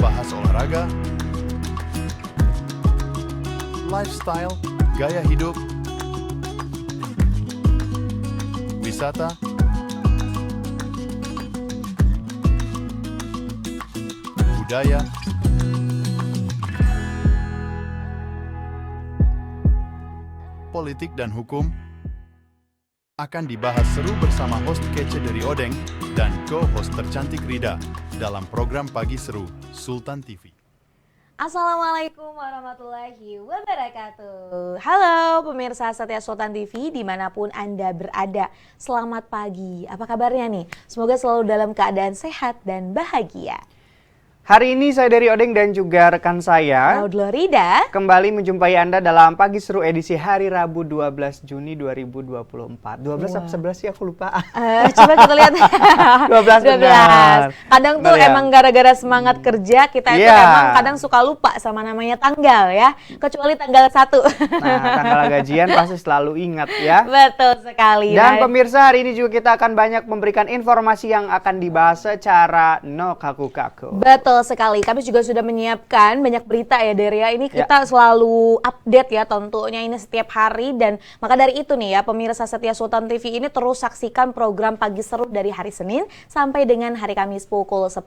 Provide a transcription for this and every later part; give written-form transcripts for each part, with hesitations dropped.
bahas olahraga, lifestyle, gaya hidup, wisata, budaya, politik dan hukum akan dibahas seru bersama host kece dari Odeng dan co-host tercantik Rida dalam program Pagi Seru Sultan TV. Assalamualaikum warahmatullahi wabarakatuh. Halo pemirsa setia Sultan TV dimanapun Anda berada. Selamat pagi, apa kabarnya nih? Semoga selalu dalam keadaan sehat dan bahagia. Hari ini saya dari Odeng dan juga rekan saya Laudlo Rida kembali menjumpai Anda dalam Pagi Seru edisi hari Rabu 12 Juni 2024. 12 atau 11 sih aku lupa. Coba kita lihat. 12 benar. Kadang tuh emang gara-gara semangat kerja kita itu emang kadang suka lupa sama namanya tanggal ya. Kecuali tanggal 1. Nah, tanggal gajian pasti selalu ingat ya. Betul sekali. Dan pemirsa, hari ini juga kita akan banyak memberikan informasi yang akan dibahas secara no kaku-kaku. Betul sekali, kami juga sudah menyiapkan banyak berita ya Deria. Ini kita selalu update ya tentunya ini setiap hari. Dan maka dari itu nih ya pemirsa setia Sultan TV ini terus saksikan program Pagi Seru dari hari Senin sampai dengan hari Kamis pukul 10.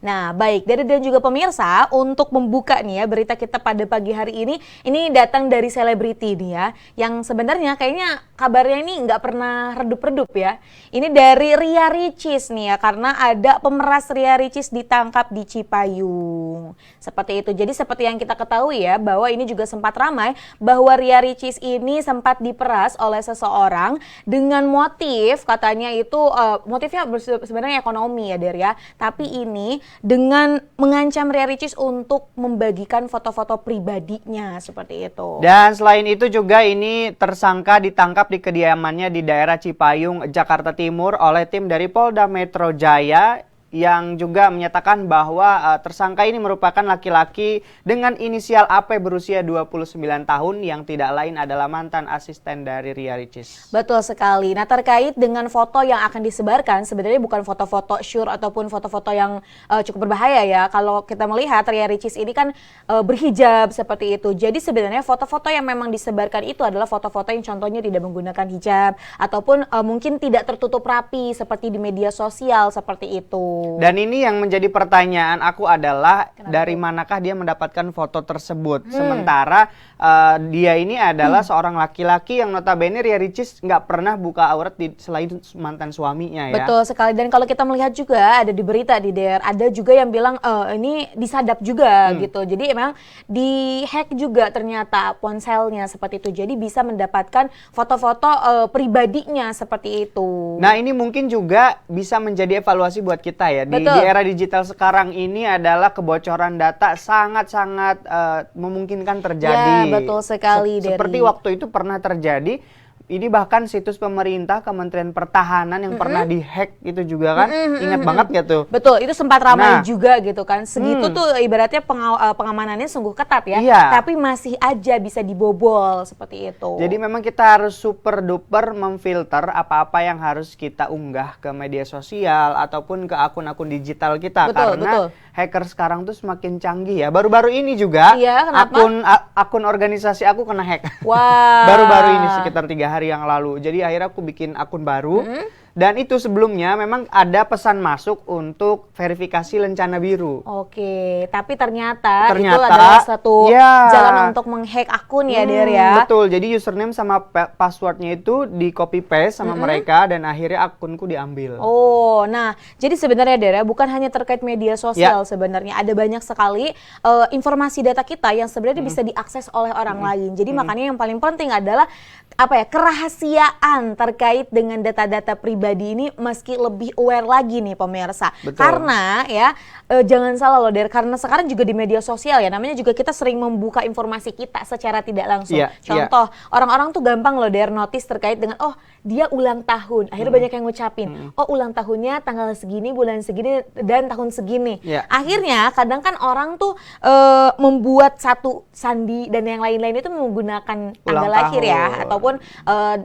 Nah baik, Deria dan juga pemirsa, untuk membuka nih ya berita kita pada pagi hari ini datang dari selebriti nih ya, yang sebenarnya kayaknya kabarnya ini nggak pernah redup-redup ya. Ini dari Ria Ricis nih ya, karena ada pemeras Ria Ricis ditangkap di Cipayung. Seperti itu. Jadi seperti yang kita ketahui ya, bahwa ini juga sempat ramai bahwa Ria Ricis ini sempat diperas oleh seseorang dengan motif, katanya itu motifnya sebenarnya ekonomi ya Deria, tapi ini dengan mengancam Ria Ricis untuk membagikan foto-foto pribadinya seperti itu. Dan selain itu juga ini tersangka ditangkap di kediamannya di daerah Cipayung, Jakarta Timur oleh tim dari Polda Metro Jaya, yang juga menyatakan bahwa tersangka ini merupakan laki-laki dengan inisial AP berusia 29 tahun yang tidak lain adalah mantan asisten dari Ria Ricis. Betul sekali. Nah terkait dengan foto yang akan disebarkan, sebenarnya bukan foto-foto syur ataupun foto-foto yang cukup berbahaya ya. Kalau kita melihat Ria Ricis ini kan berhijab seperti itu. Jadi sebenarnya foto-foto yang memang disebarkan itu adalah foto-foto yang contohnya tidak menggunakan hijab ataupun mungkin tidak tertutup rapi seperti di media sosial seperti itu. Dan ini yang menjadi pertanyaan aku adalah dari manakah dia mendapatkan foto tersebut. Sementara dia ini adalah seorang laki-laki yang notabene Ria Ricis nggak pernah buka aurat selain mantan suaminya ya. Betul sekali. Dan kalau kita melihat juga ada di berita di Der, ada juga yang bilang ini disadap juga gitu. Jadi emang di-hack juga ternyata ponselnya seperti itu. Jadi bisa mendapatkan foto-foto pribadinya seperti itu. Nah ini mungkin juga bisa menjadi evaluasi buat kita ya. Di era digital sekarang ini adalah kebocoran data sangat-sangat memungkinkan terjadi. Ya, betul sekali. Seperti waktu itu pernah terjadi. Ini bahkan situs pemerintah Kementerian Pertahanan yang pernah dihack itu juga kan. Ingat banget gak tuh? Betul, itu sempat ramai juga gitu kan. Segitu tuh ibaratnya pengamanannya sungguh ketat ya. Iya. Tapi masih aja bisa dibobol seperti itu. Jadi memang kita harus super duper memfilter apa-apa yang harus kita unggah ke media sosial ataupun ke akun-akun digital kita. Karena hacker sekarang tuh semakin canggih ya. Baru-baru ini juga akun organisasi aku kena hack. Wah. Baru-baru ini sekitar 3 hari yang lalu. Jadi akhirnya aku bikin akun baru. Dan itu sebelumnya memang ada pesan masuk untuk verifikasi lencana biru. Oke, tapi ternyata itu adalah satu jalan untuk menghack akun ya Der ya. Betul, jadi username sama passwordnya itu di copy paste sama mereka dan akhirnya akunku diambil. Oh, nah jadi sebenarnya Der ya, bukan hanya terkait media sosial sebenarnya. Ada banyak sekali informasi data kita yang sebenarnya bisa diakses oleh orang lain. Jadi makanya yang paling penting adalah kerahasiaan terkait dengan data-data pribadi ini meski lebih aware lagi nih pemirsa. Betul. Karena ya jangan salah loh Der, karena sekarang juga di media sosial ya, namanya juga kita sering membuka informasi kita secara tidak langsung. Contoh, orang-orang tuh gampang loh Der notice terkait dengan dia ulang tahun. Akhirnya banyak yang ngucapin, ulang tahunnya tanggal segini, bulan segini, dan tahun segini. Akhirnya kadang kan orang tuh membuat satu sandi dan yang lain-lain itu menggunakan tanggal lahir ya, ataupun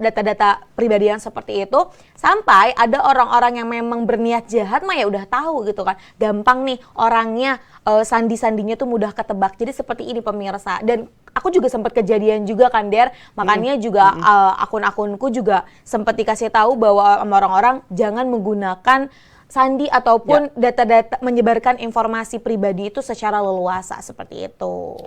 data-data pribadi yang seperti itu. Sampai ada orang-orang yang memang berniat jahat mah ya udah tahu gitu kan. Gampang nih nih orangnya sandi-sandinya tuh mudah ketebak. Jadi seperti ini pemirsa. Dan aku juga sempat kejadian juga kan Der, makanya juga akun-akunku juga sempat dikasih tahu bahwa sama orang-orang jangan menggunakan sandi ataupun data-data menyebarkan informasi pribadi itu secara leluasa seperti itu.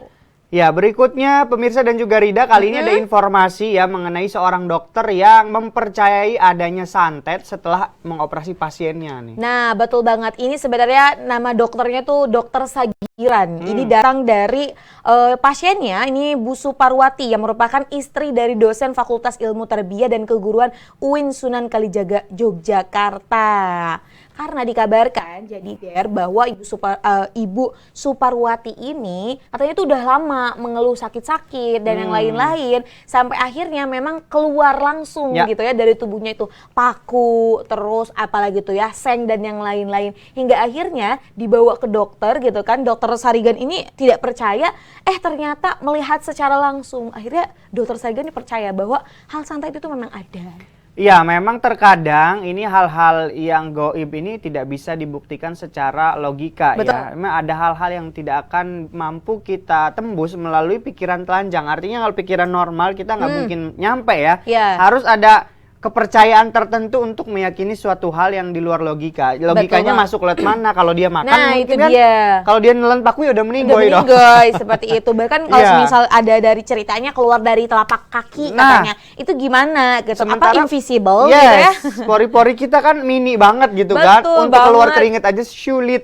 Ya, berikutnya pemirsa dan juga Rida, kali ini ada informasi ya mengenai seorang dokter yang mempercayai adanya santet setelah mengoperasi pasiennya nih. Nah, betul banget. Ini sebenarnya nama dokternya tuh Dokter Sagiran. Ini datang dari pasiennya, ini Bu Suparwati yang merupakan istri dari dosen Fakultas Ilmu Tarbiyah dan Keguruan UIN Sunan Kalijaga Yogyakarta. Karena dikabarkan jadi Der bahwa Ibu Suparwati ini katanya tuh udah lama mengeluh sakit-sakit dan yang lain-lain sampai akhirnya memang keluar langsung gitu ya dari tubuhnya itu paku terus apalagi tuh ya seng dan yang lain-lain hingga akhirnya dibawa ke dokter gitu kan. Dokter Sarigan ini tidak percaya ternyata melihat secara langsung akhirnya Dokter Sarigan ini percaya bahwa hal santet itu memang ada. Ya, memang terkadang ini hal-hal yang gaib ini tidak bisa dibuktikan secara logika. Betul. Ya. Memang ada hal-hal yang tidak akan mampu kita tembus melalui pikiran telanjang. Artinya kalau pikiran normal kita nggak mungkin nyampe ya. Harus ada kepercayaan tertentu untuk meyakini suatu hal yang di luar logika. Logikanya masuk lewat mana? Kalau dia makan mungkin itu kan dia. Kalau dia nelen paku ya udah meninggoy dong. Seperti itu. Bahkan kalau misal ada dari ceritanya keluar dari telapak kaki katanya. Itu gimana gitu. Apa invisible gitu ya. Pori-pori kita kan mini banget gitu kan. Untuk keluar keringet aja sulit.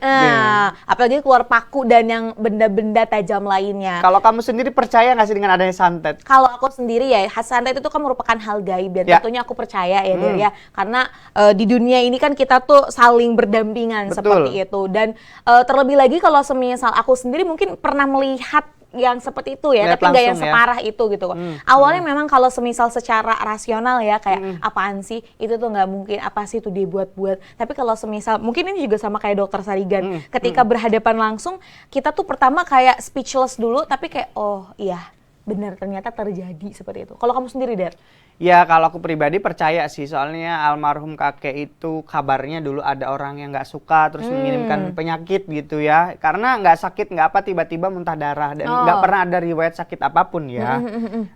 Apalagi keluar paku dan yang benda-benda tajam lainnya. Kalau kamu sendiri percaya nggak sih dengan adanya santet? Kalau aku sendiri ya, santet itu kan merupakan hal gaib dan tentunya aku percaya ya Der ya, karena di dunia ini kan kita tuh saling berdampingan seperti itu dan terlebih lagi kalau semisal aku sendiri mungkin pernah melihat yang seperti itu ya, tapi nggak yang separah itu gitu. Awalnya memang kalau semisal secara rasional ya kayak apaan sih itu tuh nggak mungkin, apa sih itu dibuat-buat. Tapi kalau semisal mungkin ini juga sama kayak Dokter Sarigan, ketika berhadapan langsung kita tuh pertama kayak speechless dulu, tapi kayak oh iya benar ternyata terjadi seperti itu. Kalau kamu sendiri Der? Ya kalau aku pribadi percaya sih, soalnya almarhum kakek itu kabarnya dulu ada orang yang nggak suka terus mengirimkan penyakit gitu ya. Karena nggak sakit nggak apa tiba-tiba muntah darah dan nggak pernah ada riwayat sakit apapun ya.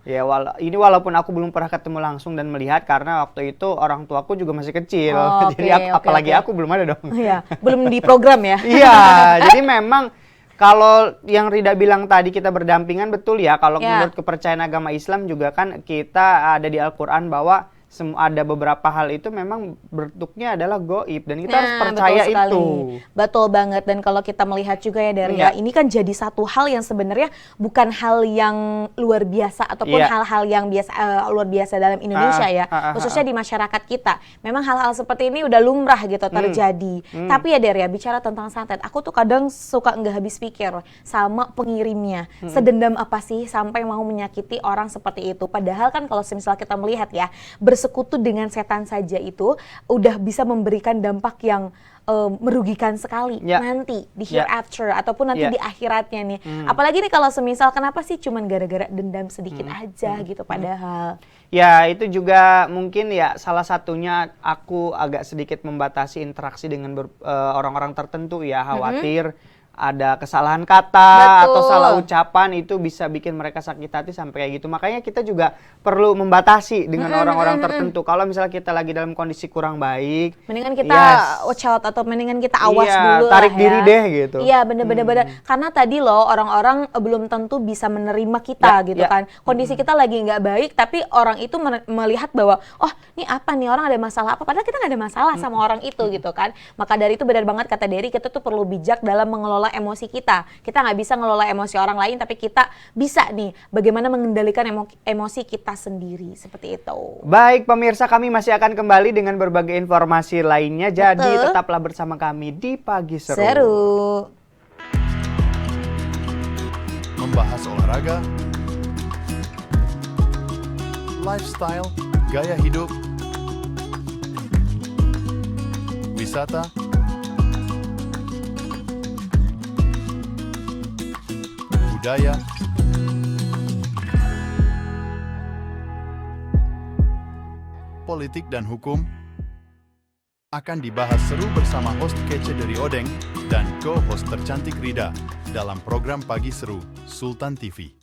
Ya ini walaupun aku belum pernah ketemu langsung dan melihat karena waktu itu orang tuaku juga masih kecil. Jadi apalagi aku belum ada dong. Iya, belum di program ya. Iya, jadi memang kalau yang Rida bilang tadi kita berdampingan betul ya. Kalau menurut kepercayaan agama Islam juga kan kita ada di Al-Quran bahwa ada beberapa hal itu memang bentuknya adalah gaib dan kita harus percaya itu. Betul banget. Dan kalau kita melihat juga ya dari ini kan jadi satu hal yang sebenarnya bukan hal yang luar biasa ataupun hal-hal yang biasa luar biasa dalam Indonesia ya, khususnya di masyarakat kita. Memang hal-hal seperti ini udah lumrah gitu terjadi. Tapi ya Der ya, bicara tentang santet, aku tuh kadang suka nggak habis pikir sama pengirimnya. Sedendam apa sih sampai mau menyakiti orang seperti itu? Padahal kan kalau misalnya kita melihat ya, bersekutu dengan setan saja itu udah bisa memberikan dampak yang merugikan sekali nanti di hereafter ataupun nanti di akhiratnya nih. Apalagi nih kalau semisal kenapa sih cuman gara-gara dendam sedikit aja gitu padahal. Ya itu juga mungkin ya salah satunya aku agak sedikit membatasi interaksi dengan orang-orang tertentu ya, khawatir ada kesalahan kata atau salah ucapan itu bisa bikin mereka sakit hati sampai kayak gitu. Makanya kita juga perlu membatasi dengan orang-orang tertentu. Kalau misalnya kita lagi dalam kondisi kurang baik, mendingan kita watch out atau mendingan kita awas dulu tarik lah diri deh gitu. Iya bener-bener. Karena tadi loh orang-orang belum tentu bisa menerima kita gitu kan. Kondisi kita lagi nggak baik tapi orang itu melihat bahwa oh ini apa nih, orang ada masalah apa, padahal kita nggak ada masalah sama orang itu gitu kan. Maka dari itu benar banget kata Dery, kita tuh perlu bijak dalam mengelola emosi kita. Kita nggak bisa ngelola emosi orang lain, tapi kita bisa nih bagaimana mengendalikan emosi kita sendiri seperti itu. Baik pemirsa, kami masih akan kembali dengan berbagai informasi lainnya. Jadi tetaplah bersama kami di Pagi Seru. Membahas olahraga, lifestyle, gaya hidup, wisata, budaya, politik dan hukum akan dibahas seru bersama host kece dari Odeng dan co-host tercantik Rida dalam program Pagi Seru Sultan TV.